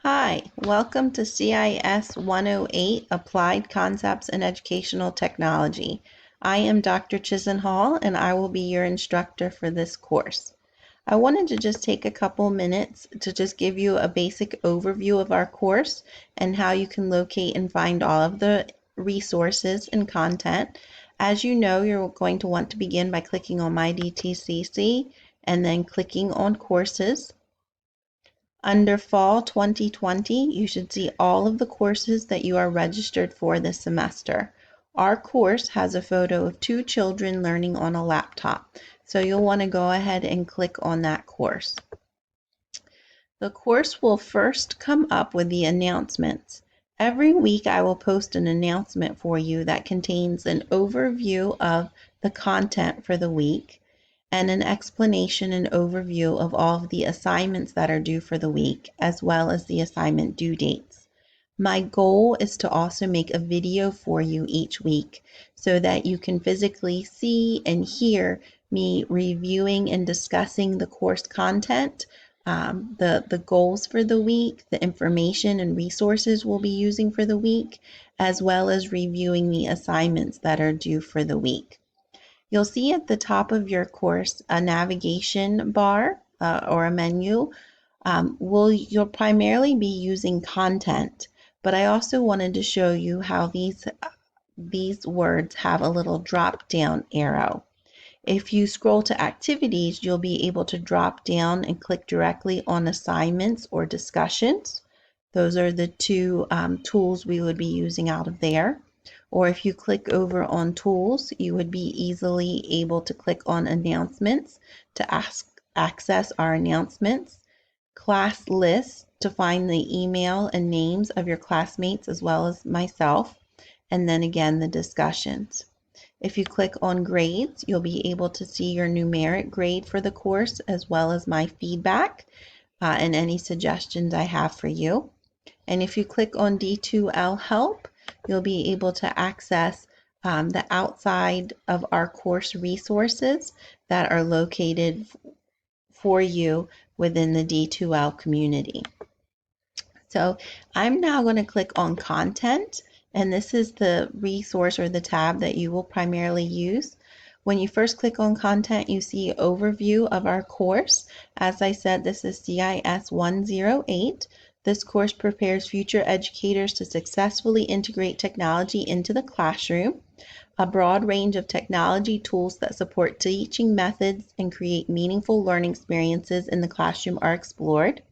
Hi, welcome to CIS 108, Applied Concepts in Educational Technology. I am Dr. Chisenhall and I will be your instructor for this course. I wanted to just take a couple minutes to just give you a basic overview of our course and how you can locate and find all of the resources and content. As you know, you're going to want to begin by clicking on My DTCC and then clicking on Courses. Under Fall 2020, you should see all of the courses that you are registered for this semester. Our course has a photo of two children learning on a laptop, so you'll want to go ahead and click on that course. The course will first come up with the announcements. Every week I will post an announcement for you that contains an overview of the content for the week and an explanation and overview of all of the assignments that are due for the week, as well as the assignment due dates. My goal is to also make a video for you each week so that you can physically see and hear me reviewing and discussing the course content, the goals for the week, the information and resources we'll be using for the week, as well as reviewing the assignments that are due for the week. You'll see at the top of your course a navigation bar or a menu. You'll primarily be using content, but I also wanted to show you how these words have a little drop down arrow. If you scroll to activities, you'll be able to drop down and click directly on assignments or discussions. Those are the two tools we would be using out of there. Or if you click over on tools, you would be easily able to click on announcements to access our announcements, class lists to find the email and names of your classmates as well as myself, and then again the discussions. If you click on grades, you'll be able to see your numeric grade for the course as well as my feedback and any suggestions I have for you. And if you click on D2L help, you'll be able to access the outside of our course resources that are located for you within the D2L community. So I'm now going to click on content, and this is the resource or the tab that you will primarily use. When you first click on content, you see overview of our course. As I said, this is CIS 108. This course prepares future educators to successfully integrate technology into the classroom. A broad range of technology tools that support teaching methods and create meaningful learning experiences in the classroom are explored.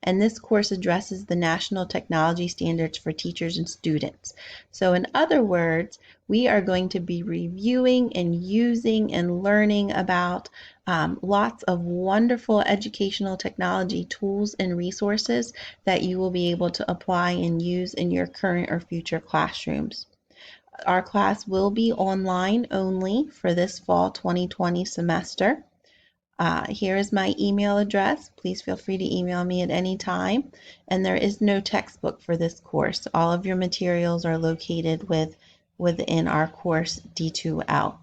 And this course addresses the national technology standards for teachers and students. So in other words, we are going to be reviewing and using and learning about lots of wonderful educational technology tools and resources that you will be able to apply and use in your current or future classrooms. Our class will be online only for this fall 2020 semester. Here is my email address. Please feel free to email me at any time. And there is no textbook for this course. All of your materials are located within our course D2L.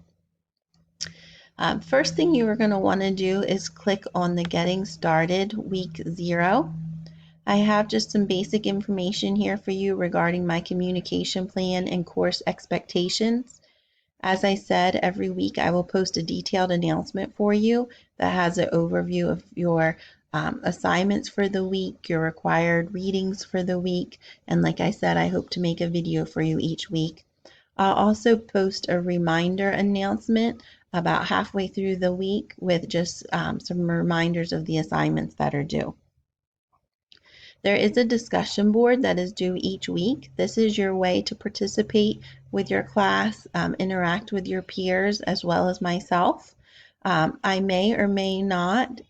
First thing you are going to want to do is click on the Getting Started Week 0. I have just some basic information here for you regarding my communication plan and course expectations. As I said, every week I will post a detailed announcement for you that has an overview of your assignments for the week, your required readings for the week, and like I said, I hope to make a video for you each week. I'll also post a reminder announcement about halfway through the week with just some reminders of the assignments that are due. There is a discussion board that is due each week. This is your way to participate with your class, interact with your peers as well as myself. I may or may not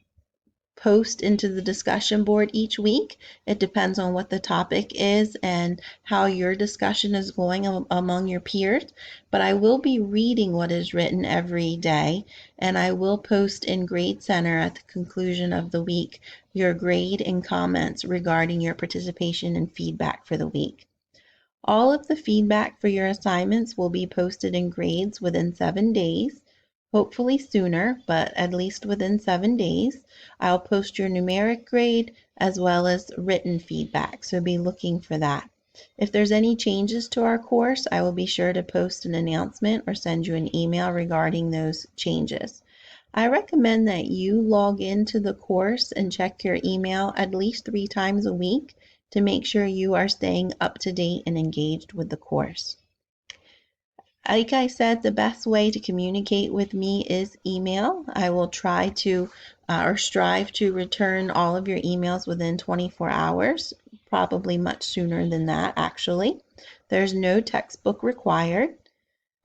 post into the discussion board each week. It depends on what the topic is and how your discussion is going among your peers. But I will be reading what is written every day, and I will post in Grade Center at the conclusion of the week your grade and comments regarding your participation and feedback for the week. All of the feedback for your assignments will be posted in grades within 7 days. hopefully sooner, but at least within 7 days. I'll post your numeric grade as well as written feedback, so be looking for that. If there's any changes to our course, I will be sure to post an announcement or send you an email regarding those changes. I recommend that you log into the course and check your email at least 3 times a week to make sure you are staying up to date and engaged with the course. Like I said, the best way to communicate with me is email. I will try to or strive to return all of your emails within 24 hours, probably much sooner than that, actually. There's no textbook required.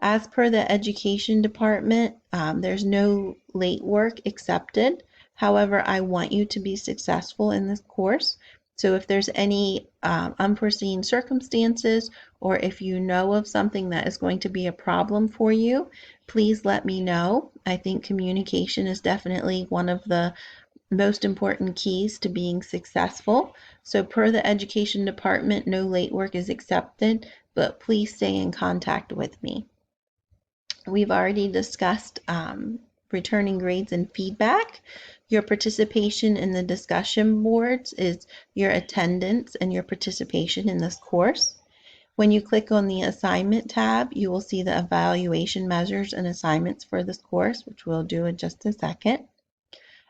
As per the education department, there's no late work accepted. However, I want you to be successful in this course. So if there's any unforeseen circumstances, or if you know of something that is going to be a problem for you, please let me know. I think communication is definitely one of the most important keys to being successful. So per the education department, no late work is accepted, but please stay in contact with me. We've already discussed returning grades and feedback. Your participation in the discussion boards is your attendance and your participation in this course. When you click on the assignment tab, you will see the evaluation measures and assignments for this course, which we'll do in just a second.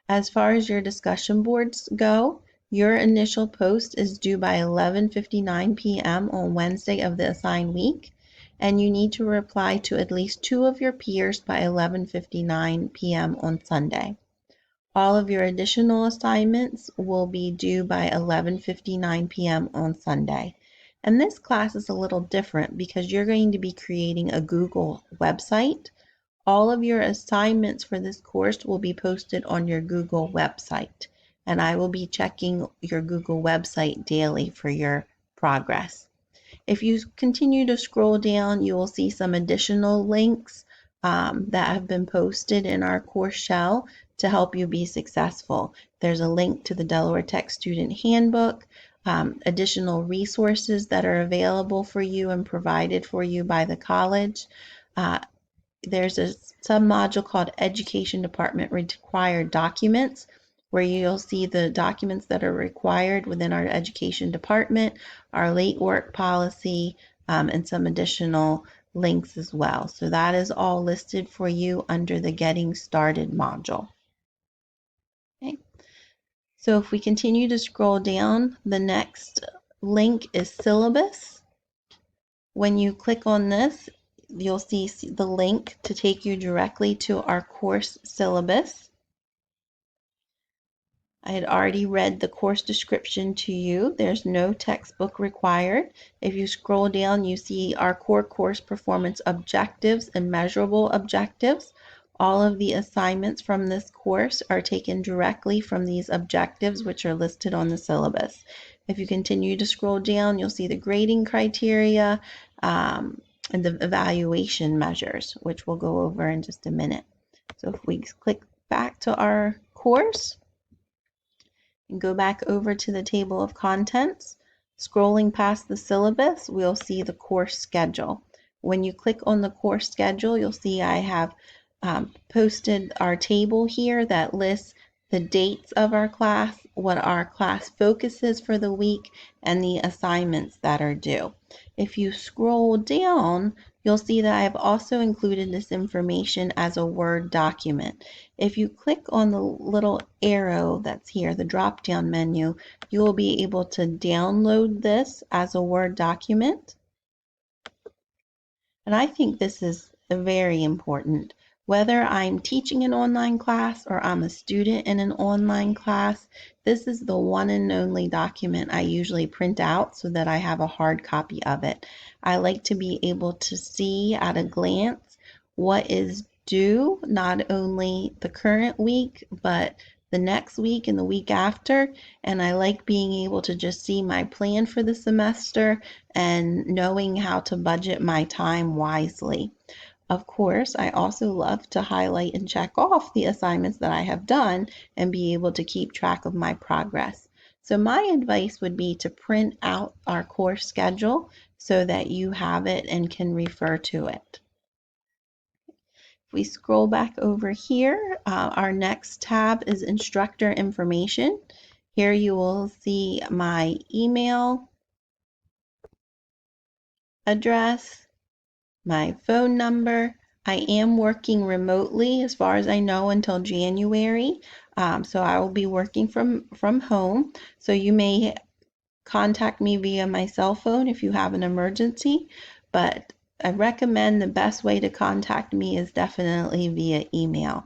As far as your discussion boards go, your initial post is due by 11:59 p.m. on Wednesday of the assigned week, and you need to reply to at least 2 of your peers by 11:59 p.m. on Sunday. All of your additional assignments will be due by 11:59 p.m. on Sunday. And this class is a little different because you're going to be creating a Google website. All of your assignments for this course will be posted on your Google website, and I will be checking your Google website daily for your progress. If you continue to scroll down, you will see some additional links that have been posted in our course shell to help you be successful. There's a link to the Delaware Tech Student Handbook, additional resources that are available for you and provided for you by the college. There's a sub-module called Education Department Required Documents, where you'll see the documents that are required within our education department, our late work policy, and some additional links as well. So that is all listed for you under the Getting Started module. Okay. So if we continue to scroll down, the next link is syllabus. When you click on this, you'll see the link to take you directly to our course syllabus. I had already read the course description to you. There's no textbook required. If you scroll down, you see our core course performance objectives and measurable objectives. All of the assignments from this course are taken directly from these objectives, which are listed on the syllabus. If you continue to scroll down, you'll see the grading criteria and the evaluation measures, which we'll go over in just a minute. So if we click back to our course, and go back over to the table of contents. Scrolling past the syllabus, we'll see the course schedule. When you click on the course schedule, you'll see I have posted our table here that lists the dates of our class, what our class focus is for the week, and the assignments that are due. If you scroll down, you'll see that I have also included this information as a Word document. If you click on the little arrow that's here, the drop-down menu, you will be able to download this as a Word document. And I think this is very important. Whether I'm teaching an online class or I'm a student in an online class, this is the one and only document I usually print out so that I have a hard copy of it. I like to be able to see at a glance what is due, not only the current week, but the next week and the week after. And I like being able to just see my plan for the semester and knowing how to budget my time wisely. Of course, I also love to highlight and check off the assignments that I have done and be able to keep track of my progress. So my advice would be to print out our course schedule so that you have it and can refer to it. If we scroll back over here, our next tab is instructor information. Here you will see my email address, my phone number. I am working remotely as far as I know until January. So I will be working from home. So you may contact me via my cell phone if you have an emergency, but I recommend the best way to contact me is definitely via email.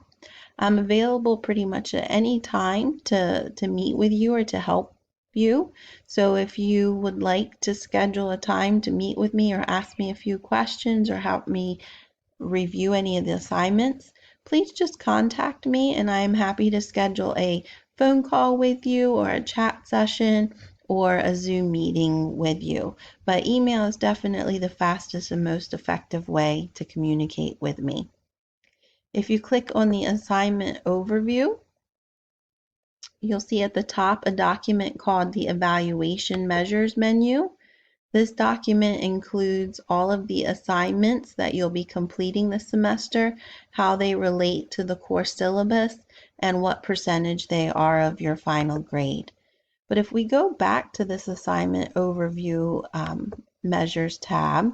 I'm available pretty much at any time to meet with you or to help you. So if you would like to schedule a time to meet with me or ask me a few questions or help me review any of the assignments, please just contact me and I am happy to schedule a phone call with you or a chat session or a Zoom meeting with you. But email is definitely the fastest and most effective way to communicate with me. If you click on the assignment overview, you'll see at the top a document called the Evaluation Measures menu. This document includes all of the assignments that you'll be completing this semester, how they relate to the course syllabus, and what percentage they are of your final grade. But if we go back to this assignment overview measures tab,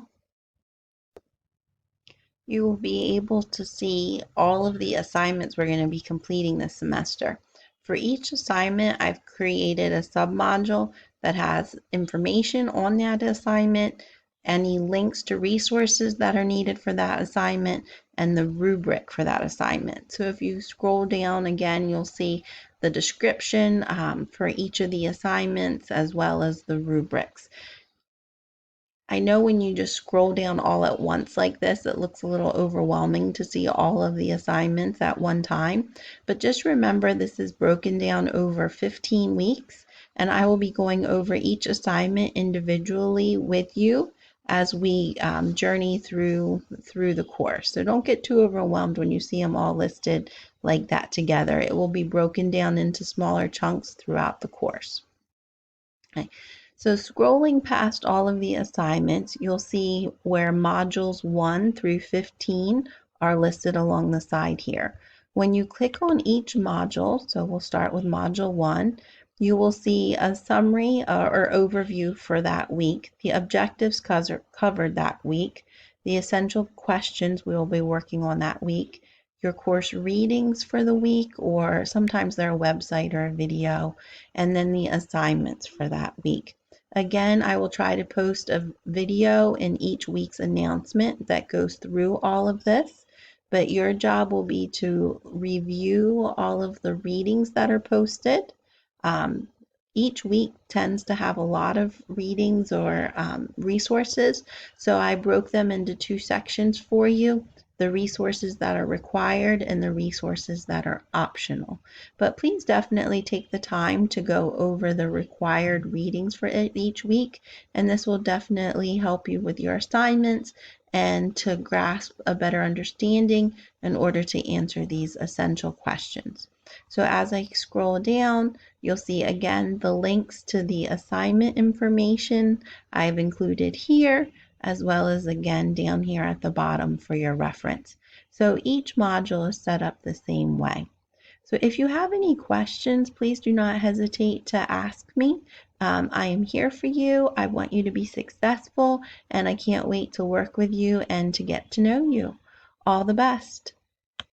you will be able to see all of the assignments we're going to be completing this semester. For each assignment, I've created a submodule that has information on that assignment, any links to resources that are needed for that assignment, and the rubric for that assignment. So if you scroll down again, you'll see the description for each of the assignments as well as the rubrics. I know when you just scroll down all at once like this, it looks a little overwhelming to see all of the assignments at one time. But just remember this is broken down over 15 weeks, and I will be going over each assignment individually with you as we journey through the course. So don't get too overwhelmed when you see them all listed like that together. It will be broken down into smaller chunks throughout the course. Okay. So scrolling past all of the assignments, you'll see where modules 1 through 15 are listed along the side here. When you click on each module, so we'll start with module 1, you will see a summary or overview for that week, the objectives covered that week, the essential questions we will be working on that week, your course readings for the week, or sometimes they're a website or a video, and then the assignments for that week. Again, I will try to post a video in each week's announcement that goes through all of this, but your job will be to review all of the readings that are posted. Each week tends to have a lot of readings or resources, so I broke them into two sections for you: the resources that are required and the resources that are optional. But please definitely take the time to go over the required readings for each week, and this will definitely help you with your assignments and to grasp a better understanding in order to answer these essential questions. So as I scroll down, you'll see again the links to the assignment information I've included here, as well as again down here at the bottom for your reference. So each module is set up the same way. So if you have any questions, please do not hesitate to ask me. I am here for you. I want you to be successful, and I can't wait to work with you and to get to know you. All the best.